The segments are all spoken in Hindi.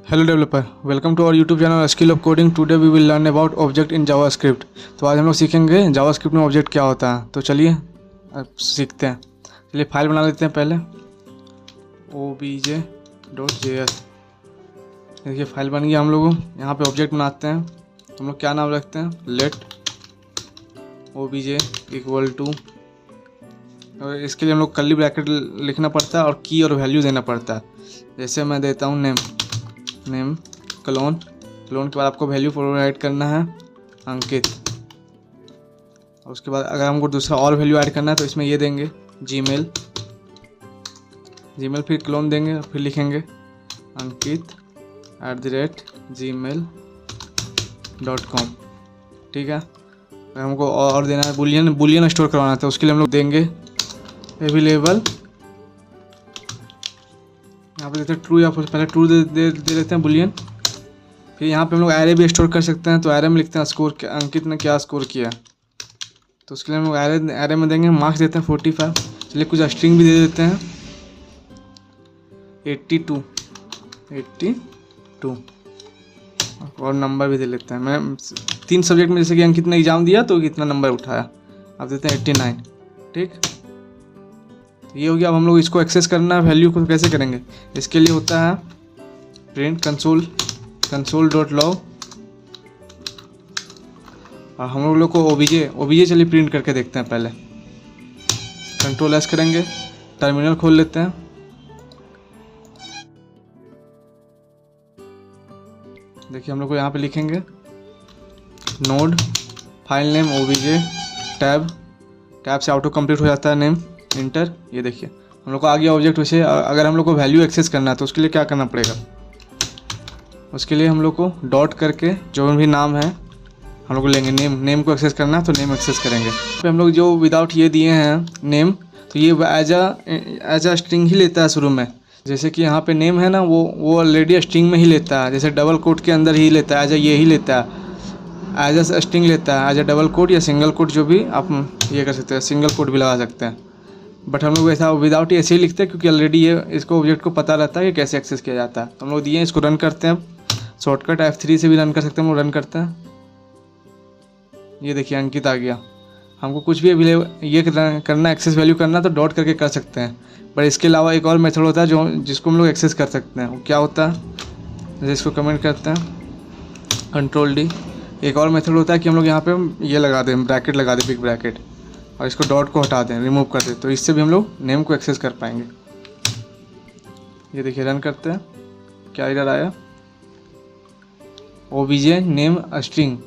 Hello developer, welcome to our YouTube channel skill of coding. Today we will learn about object in JavaScript. तो आज हम लोग सीखेंगे जावास्क्रिप्ट में ऑब्जेक्ट क्या होता है। तो चलिए अब सीखते हैं। चलिए फाइल बना लेते हैं पहले obj.js। देखिए फाइल बन गया। हम लोग यहाँ पे ऑब्जेक्ट बनाते हैं। तो हम लोग क्या नाम रखते हैं, लेट obj इक्वल टू, और इसके लिए हम लोग कर्ली ब्रैकेट लिखना पड़ता है और की और वैल्यू देना पड़ता है। जैसे मैं देता हूँ नेम क्लोन के बाद आपको वैल्यू प्रोवाइड करना है अंकित। और उसके बाद अगर हमको दूसरा और वैल्यू ऐड करना है तो इसमें ये देंगे जीमेल, फिर क्लोन देंगे और फिर लिखेंगे अंकित@gmail.com। ठीक है। अगर हमको और देना है बुलियन स्टोर करवाना है तो उसके लिए हम लोग देंगे अवेलेबल, यहाँ पे देते हैं ट्रू या पहले ट्रू दे देते हैं बुलियन। फिर यहाँ पे हम लोग एरे भी स्टोर कर सकते हैं। तो एरे में लिखते हैं स्कोर, अंकित ने क्या स्कोर किया। तो उसके लिए हम लोग एरे में देंगे मार्क्स देते हैं 45। चलिए कुछ स्ट्रिंग भी दे देते हैं 82 और नंबर भी दे लेते हैं। मैं 3 सब्जेक्ट में जैसे कि अंकित ने एग्जाम दिया तो कितना नंबर उठाया, अब देते हैं 89। ठीक, ये हो गया। अब हम लोग इसको एक्सेस करना है, वैल्यू को कैसे करेंगे। इसके लिए होता है प्रिंट console.log, और हम लोग को ओबीजे चलिए प्रिंट करके देखते हैं। पहले Ctrl+S करेंगे, टर्मिनल खोल लेते हैं। देखिए हम लोग को यहाँ पे लिखेंगे node file name obj tab से ऑटो कंप्लीट हो जाता है नेम, इंटर। ये देखिए हम लोग को आ गया ऑब्जेक्ट। वैसे अगर हम लोग को वैल्यू एक्सेस करना है तो उसके लिए क्या करना पड़ेगा, उसके लिए हम लोग को डॉट करके जो भी नाम है हम लोग को लेंगे। नेम को एक्सेस करना है तो नेम एक्सेस करेंगे। फिर हम लोग जो विदाउट ये दिए हैं नेम, तो ये एज अ स्ट्रिंग ही लेता है शुरू में। जैसे कि यहाँ पे नेम है ना, वो ऑलरेडी स्ट्रिंग में ही लेता है। जैसे डबल कोट के अंदर ही लेता है, एज ये ही लेता है, एज अ स्ट्रिंग लेता है, एज अ डबल कोट या सिंगल कोट, जो भी आप ये कर सकते हैं, सिंगल कोट भी लगा सकते हैं। बट हम लोग ऐसा विदाउट ऐसे ही लिखते हैं क्योंकि ऑलरेडी ये इसको ऑब्जेक्ट को पता रहता है कि कैसे एक्सेस किया जाता है। तो हम लोग दिए, इसको रन करते हैं। शॉर्टकट F3 से भी रन कर सकते हैं। हम लोग रन करते हैं। ये देखिए अंकित आ गया। हमको कुछ भी ये करना, एक्सेस वैल्यू करना तो डॉट करके कर सकते हैं। पर इसके अलावा एक और मेथड होता है जिसको हम लोग एक्सेस कर सकते हैं। वो क्या होता है, जैसे इसको कमेंट करते हैं Ctrl+D। एक और मेथड होता है कि हम लोग यहाँ पे ये लगा दें, ब्रैकेट लगा दें, बिग ब्रैकेट, और इसको डॉट को हटा दें, रिमूव कर दें। तो इससे भी हम लोग नेम को एक्सेस कर पाएंगे। ये देखिए रन करते हैं, क्या एरर आया, obj नेम स्ट्रिंग।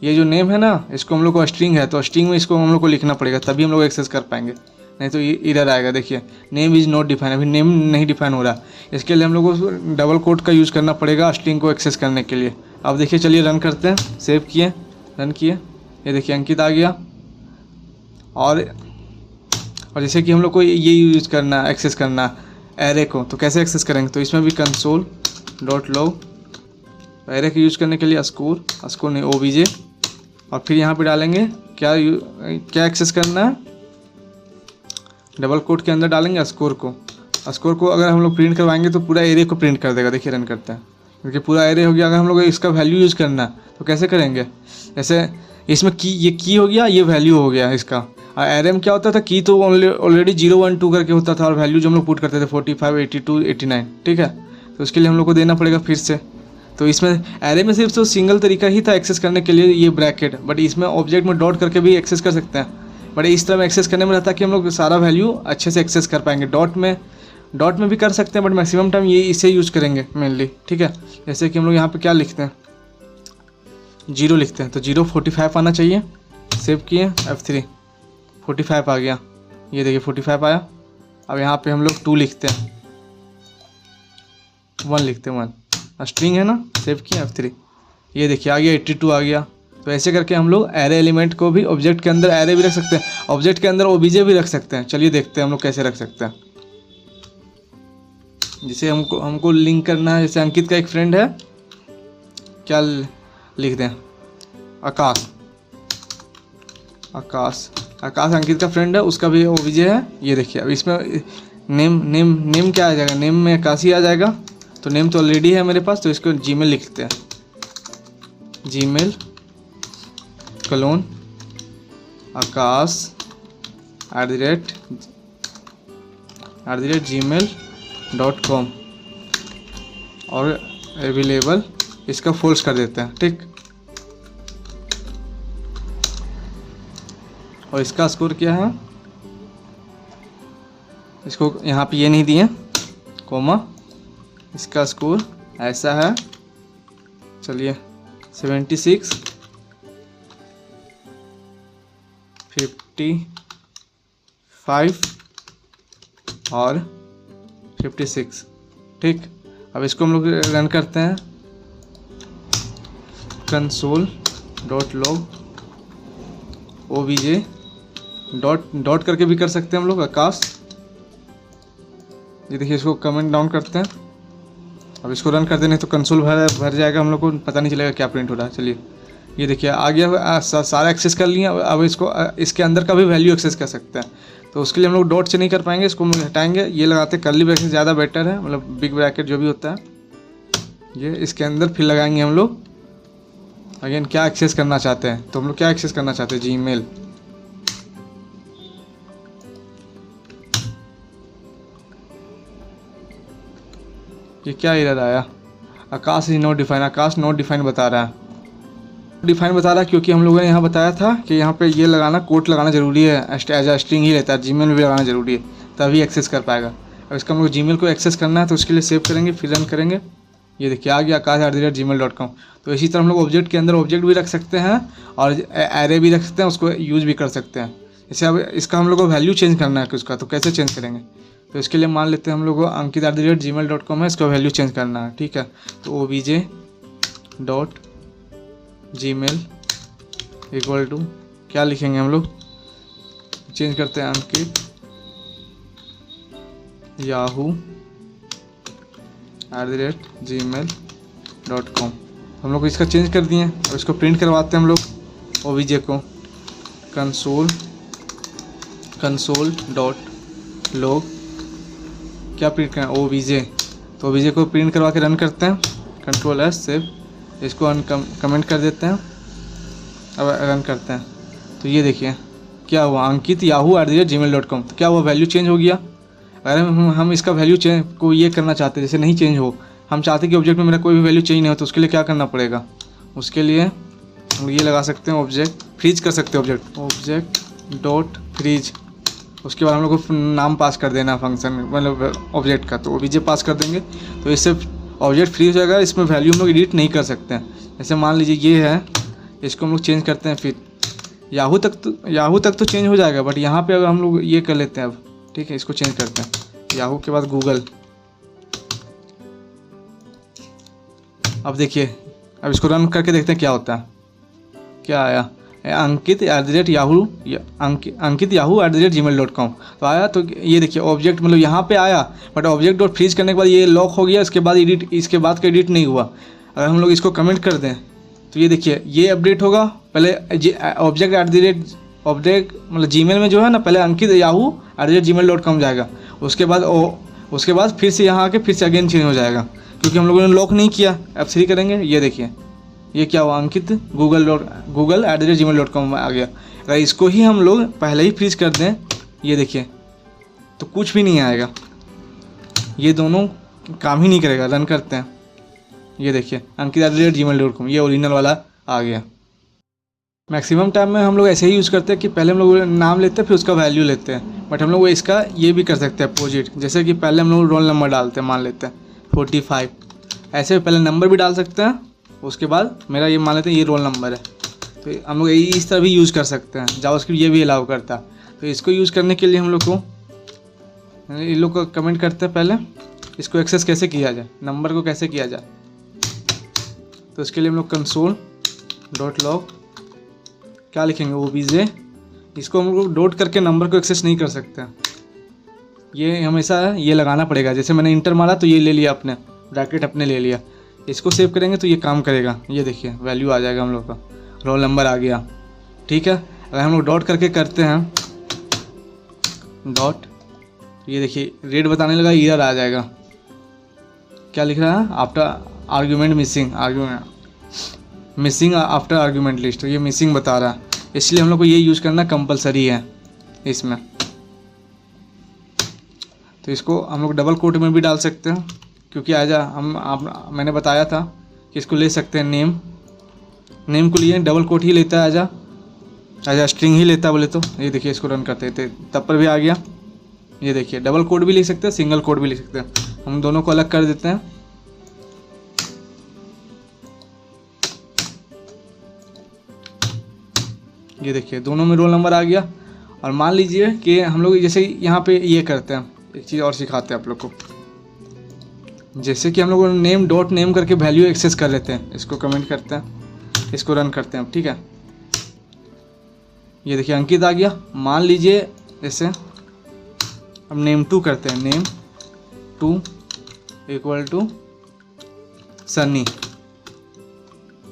ये जो नेम है ना, इसको हम लोग को स्ट्रिंग है तो स्ट्रिंग में इसको हम लोग को लिखना पड़ेगा, तभी हम लोग एक्सेस कर पाएंगे, नहीं तो ये एरर आएगा। देखिए नेम इज़ नॉट डिफाइन, अभी नेम नहीं डिफाइन हो रहा। इसके लिए हम लोग को डबल कोट का यूज़ करना पड़ेगा स्ट्रिंग को एक्सेस करने के लिए। अब देखिए चलिए रन करते हैं। सेव किए, रन किए। ये देखिए अंकित आ गया। और जैसे कि हम लोग को ये यूज़ करना, एक्सेस करना एरे को, तो कैसे एक्सेस करेंगे। तो इसमें भी console.log, एरे को यूज़ करने के लिए स्कोर नहीं obj, और फिर यहाँ पे डालेंगे क्या एक्सेस करना है, डबल कोट के अंदर डालेंगे स्कोर को अगर हम लोग प्रिंट करवाएंगे तो पूरा एरे को प्रिंट कर देगा। देखिए रन करते हैं, क्योंकि पूरा एरे हो गया। अगर हम लोग इसका वैल्यू यूज़ करना है तो कैसे करेंगे, जैसे इसमें ये की हो गया, ये वैल्यू हो गया इसका। और एरे में क्या होता था, की तो ऑलरेडी 0 1 2 करके होता था, और वैल्यू जो हम लोग पुट करते थे 45 82 89। ठीक है, तो उसके लिए हम लोग को देना पड़ेगा फिर से। तो इसमें एरे में सिर्फ तो सिंगल तरीका ही था एक्सेस करने के लिए, ये ब्रैकेट। बट इसमें ऑब्जेक्ट में डॉट करके भी एक्सेस कर सकते हैं। बट इस तरह एक्सेस करने में रहता है कि हम लोग सारा वैल्यू अच्छे से एक्सेस कर पाएंगे। डॉट में भी कर सकते हैं, बट मैक्सिमम टाइम ये इसे यूज़ करेंगे मेनली। ठीक है, जैसे कि हम लोग यहाँ पे क्या लिखते हैं, 0 लिखते हैं, तो 0 45 आना चाहिए। सेव किए, F3, 45 आ गया। ये देखिए 45 आया। अब यहाँ पे हम लोग 2 लिखते हैं, 1 लिखते हैं, 1 स्ट्रिंग है ना। सेव किए, F3। ये देखिए आ गया 82 आ गया। तो ऐसे करके हम लोग एरे एलिमेंट को भी ऑब्जेक्ट के अंदर एरे भी रख सकते हैं, ऑब्जेक्ट के अंदर obj भी रख सकते हैं। चलिए देखते हैं हम लोग कैसे रख सकते हैं। जिसे हमको लिंक करना है, जैसे अंकित का एक फ्रेंड है, क्या लिख दें, आकाश अंकित का फ्रेंड है, उसका भी obj है। ये देखिए अब इसमें नेम क्या आ जाएगा, नेम में आकाशी आ जाएगा। तो नेम तो ऑलरेडी है मेरे पास, तो इसको जीमेल लिखते हैं, जीमेल क्लोन akash@gmail.com और अवेलेबल इसका फॉल्स कर देते हैं, ठीक। और इसका स्कोर क्या है, इसको यहाँ पे ये नहीं दिए कोमा, इसका स्कोर ऐसा है, चलिए 76, 55 और 56, ठीक। अब इसको हम लोग रन करते हैं, console.log obj डॉट करके भी कर सकते हैं हम लोग आकाश। ये देखिए इसको कमेंट डाउन करते हैं, अब इसको रन कर देने तो कंसोल भर जाएगा, हम लोग को पता नहीं चलेगा क्या प्रिंट हो रहा है। चलिए ये देखिए आ गया, सारा एक्सेस कर लिया। अब इसको इसके अंदर का भी वैल्यू एक्सेस कर सकते हैं, तो उसके लिए हम लोग डॉट से नहीं कर पाएंगे, इसको हम लोग हटाएंगे। ये लगाते कर्ली ब्रैकेट ज़्यादा बेटर है, मतलब बिग ब्रैकेट जो भी होता है ये इसके अंदर फिर लगाएंगे हम लोग। अगेन क्या एक्सेस करना चाहते हैं, तो हम लोग क्या एक्सेस करना चाहते हैं, जीमेल। ये क्या एरर आया, Akash is not define, Akash not define बता रहा है, डिफाइन बता रहा है क्योंकि हम लोगों ने यहाँ बताया था कि यहाँ पे ये लगाना, कोट लगाना जरूरी है, एज अ स्ट्रिंग ही रहता है, जीमेल में भी लगाना जरूरी है, तभी एक्सेस कर पाएगा। अब इसका हम लोग जीमेल को एक्सेस करना है, तो उसके लिए सेव करेंगे, फिर रन करेंगे। ये देखिए आ गया akash@gmail.com। तो इसी तरह हम लोग ऑब्जेक्ट के अंदर ऑब्जेक्ट भी रख सकते हैं और एरे भी रख सकते हैं, उसको यूज भी कर सकते हैं। जैसे अब इसका हम लोग को वैल्यू चेंज करना है उसका, तो कैसे चेंज करेंगे, तो इसके लिए मान लेते हैं हम लोग को अंकित@gmail.com है, इसका वैल्यू चेंज करना है, ठीक है। तो obj.gmail इक्वल टू क्या लिखेंगे हम लोग, चेंज करते हैं अंकित yahoo@gmail.com। हम लोग इसका चेंज कर दिए, और इसको प्रिंट करवाते हैं हम लोग obj को, console.log क्या प्रिंट करना है, obj। तो obj को प्रिंट करवा के रन करते हैं, Ctrl+S सेव, इसको कमेंट कर देते हैं, अब रन करते हैं। तो ये देखिए क्या हुआ, अंकित yahoo@gmail.com। तो क्या हुआ, वैल्यू चेंज हो गया। अगर हम इसका वैल्यू चेंज को ये करना चाहते हैं, जैसे नहीं चेंज हो, हम चाहते हैं कि ऑब्जेक्ट में मेरा कोई भी वैल्यू चेंज नहीं हो, तो उसके लिए क्या करना पड़ेगा, उसके लिए हम ये लगा सकते हैं, ऑब्जेक्ट फ्रीज कर सकते हैं, ऑब्जेक्ट उसके बाद हम लोग को नाम पास कर देना फंक्शन, मतलब ऑब्जेक्ट का, तो obj पास कर देंगे, तो इससे ऑब्जेक्ट फ्री हो जाएगा। इसमें वैल्यू हम लोग एडिट नहीं कर सकते हैं। जैसे मान लीजिए ये है, इसको हम लोग चेंज करते हैं, फिर याहू तक तो चेंज हो जाएगा, बट यहाँ पे अगर हम लोग ये कर लेते हैं अब, ठीक है, इसको चेंज करते हैं, याहू के बाद गूगल। अब देखिए, अब इसको रन करके देखते हैं क्या होता है, क्या आया, अंकित@gmail.com। तो आया, तो ये देखिए ऑब्जेक्ट मतलब यहाँ पे आया, बट ऑब्जेक्ट डॉट फ्रीज करने के बाद ये लॉक हो गया, इसके बाद इसके बाद का एडिट नहीं हुआ। अगर हम लोग इसको कमेंट कर दें तो ये देखिए ये अपडेट होगा। पहले ऑब्जेक्ट मतलब जीमेल में जो है ना, पहले अंकित yahoo@gmail.com जाएगा, उसके बाद फिर से यहाँ आके फिर से अगेन चेंज हो जाएगा, क्योंकि हम लोगों ने लॉक नहीं किया। F3 करेंगे, ये देखिए ये क्या हुआ, अंकित google@gmail.com में आ गया। अगर इसको ही हम लोग पहले ही फ्रीज कर दें, ये देखिए, तो कुछ भी नहीं आएगा, ये दोनों काम ही नहीं करेगा। रन करते हैं, ये देखिए अंकित@gmail.com, ये ओरिजिनल वाला आ गया। मैक्सिमम टाइम में हम लोग ऐसे ही यूज़ करते हैं कि पहले हम लोग नाम लेते हैं, फिर उसका वैल्यू लेते हैं, बट हम लोग इसका ये भी कर सकते हैं अपोजिट। जैसे कि पहले हम लोग रोल नंबर डालते हैं, मान लेते हैं 45, ऐसे पहले नंबर भी डाल सकते हैं, उसके बाद मेरा ये मान लेते हैं ये रोल नंबर है, तो हम लोग इस तरह भी यूज़ कर सकते हैं। जावास्क्रिप्ट ये भी अलाउ करता है। तो इसको यूज़ करने के लिए हम लोग को इन लोग को कमेंट करते हैं, पहले इसको एक्सेस कैसे किया जाए, नंबर को कैसे किया जाए। तो इसके लिए हम लोग console.log क्या लिखेंगे, obj। इसको हम लोग डॉट करके नंबर को एक्सेस नहीं कर सकते हैं, ये हमेशा ये लगाना पड़ेगा। जैसे मैंने इंटर मारा तो ये ले लिया, अपने ब्रैकेट अपने ले लिया, इसको सेव करेंगे तो ये काम करेगा। ये देखिए वैल्यू आ जाएगा हम लोग का, रोल नंबर आ गया, ठीक है। अगर हम लोग डॉट करके करते हैं डॉट, ये देखिए रेड बताने लगा, एरर आ जाएगा, क्या लिख रहा है, after argument missing after argument list, तो ये मिसिंग बता रहा है, इसलिए हम लोग को ये यूज़ करना कंपलसरी है इसमें। तो इसको हम लोग डबल कोट में भी डाल सकते हैं, क्योंकि मैंने बताया था कि इसको ले सकते हैं नेम को लिए डबल कोट ही लेता है, एज स्ट्रिंग ही लेता है बोले तो। ये देखिए इसको रन करते थे तब पर भी आ गया। ये देखिए डबल कोट भी ले सकते हैं, सिंगल कोट भी ले सकते हैं, हम दोनों को अलग कर देते हैं। ये देखिए दोनों में रोल नंबर आ गया। और मान लीजिए कि हम लोग जैसे यहाँ पे ये करते हैं, एक चीज़ और सिखाते हैं आप लोग को, जैसे कि हम लोग नेम डॉट नेम करके वैल्यू एक्सेस कर लेते हैं, इसको कमेंट करते हैं, इसको रन करते हैं, ठीक है। ये देखिए अंकित आ गया। मान लीजिए जैसे हम name2 करते हैं, name2 = सनी,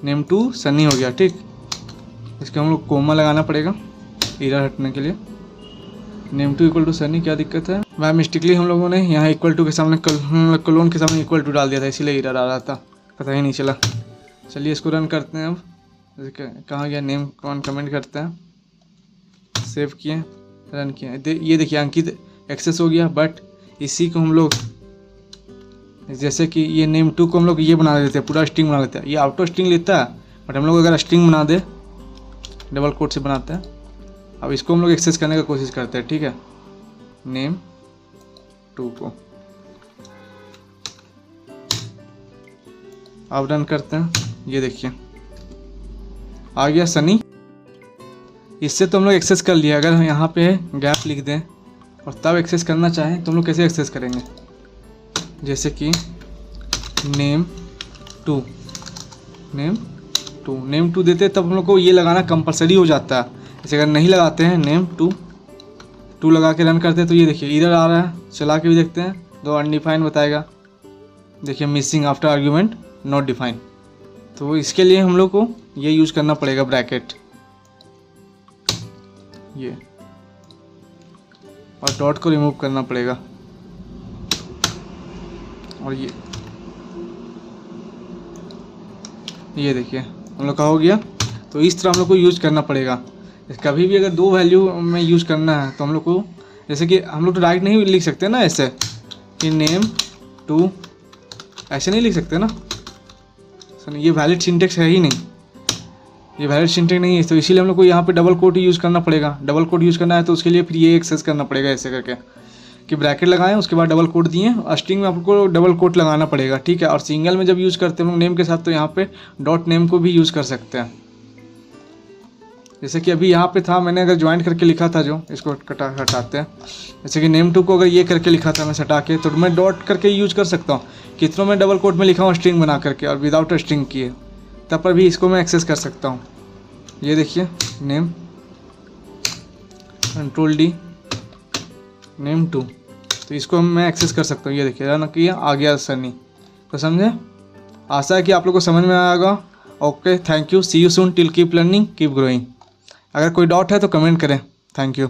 name2 सनी हो गया, ठीक। इसके हम लोग कोमा लगाना पड़ेगा एरर हटने के लिए। name2 = सनी, क्या दिक्कत है, बाय मिस्टेकली हम लोगों ने यहाँ इक्वल टू के सामने कोलोन के सामने इक्वल टू डाल दिया था, इसीलिए एरर आ रहा था, पता ही नहीं चला। चलिए इसको रन करते हैं। अब कहाँ गया, नेम कमेंट करते हैं, सेव किए, रन किए। ये देखिए अंकित एक्सेस हो गया। बट इसी को हम लोग जैसे कि ये name2 को हम लोग ये बना देते हैं, पूरा स्ट्रिंग बना लेते हैं, ये ऑटो स्ट्रिंग लेता है, बट हम लोग अगर स्ट्रिंग बना दे डबल कोट से बनाते हैं। अब इसको हम लोग एक्सेस करने का कोशिश करते हैं, ठीक है, name2 को। अब रन करते हैं, ये देखिए आ गया सनी। इससे तो हम लोग एक्सेस कर लिया। अगर हम यहाँ पे गैप लिख दें और तब एक्सेस करना चाहें तो हम लोग कैसे एक्सेस करेंगे, जैसे कि name2 देते तब हम लोग को ये लगाना कंपलसरी हो जाता है। जैसे अगर नहीं लगाते हैं name2 लगा के रन करते हैं तो ये देखिए इधर आ रहा है, चला के भी देखते हैं, दो अनडिफाइन बताएगा। देखिए missing after argument not define. तो इसके लिए हम लोग को ये यूज़ करना पड़ेगा ब्रैकेट, ये, और डॉट को रिमूव करना पड़ेगा। और ये देखिए हम लोग का हो गया। तो इस तरह हम लोग को यूज़ करना पड़ेगा। कभी भी अगर दो वैल्यू में यूज़ करना है तो हम लोग को, जैसे कि हम लोग तो डायरेक्ट नहीं लिख सकते ना ऐसे कि name2, ऐसे नहीं लिख सकते ना, ये वैलिड सिंटेक्स है ही नहीं, ये वैलिड सिंटेक्स नहीं है। तो इसीलिए हम लोग को यहाँ पे डबल कोट यूज़ करना पड़ेगा। डबल कोट यूज़ करना है तो उसके लिए फिर ये एक्सेस करना पड़ेगा ऐसे करके कि ब्रैकेट लगाएं, उसके बाद डबल कोट दिए, और स्ट्रिंग में आपको डबल कोट लगाना पड़ेगा, ठीक है। और सिंगल में जब यूज़ करते हैं हम लोग नेम के साथ तो यहाँ पे डॉट नेम को भी यूज़ कर सकते हैं। जैसे कि अभी यहाँ पे था, मैंने अगर ज्वाइंट करके लिखा था, जो इसको हटाते हैं, जैसे कि name2 को अगर ये करके लिखा था मैं हटा के, तो मैं डॉट करके यूज़ कर सकता हूँ। कितनों में डबल कोट में लिखा हूँ स्ट्रिंग बना करके और विदाउट स्ट्रिंग किए, तब पर भी इसको मैं एक्सेस कर सकता हूँ। ये देखिए नेम Ctrl+D name2, तो इसको मैं एक्सेस कर सकता हूँ। ये देखिए रन किया, आ गया सनी। तो समझे, आशा है कि आप लोग को समझ में आएगा। Okay, thank you, see you soon, till keep learning keep growing. अगर कोई डाउट है तो कमेंट करें। Thank you.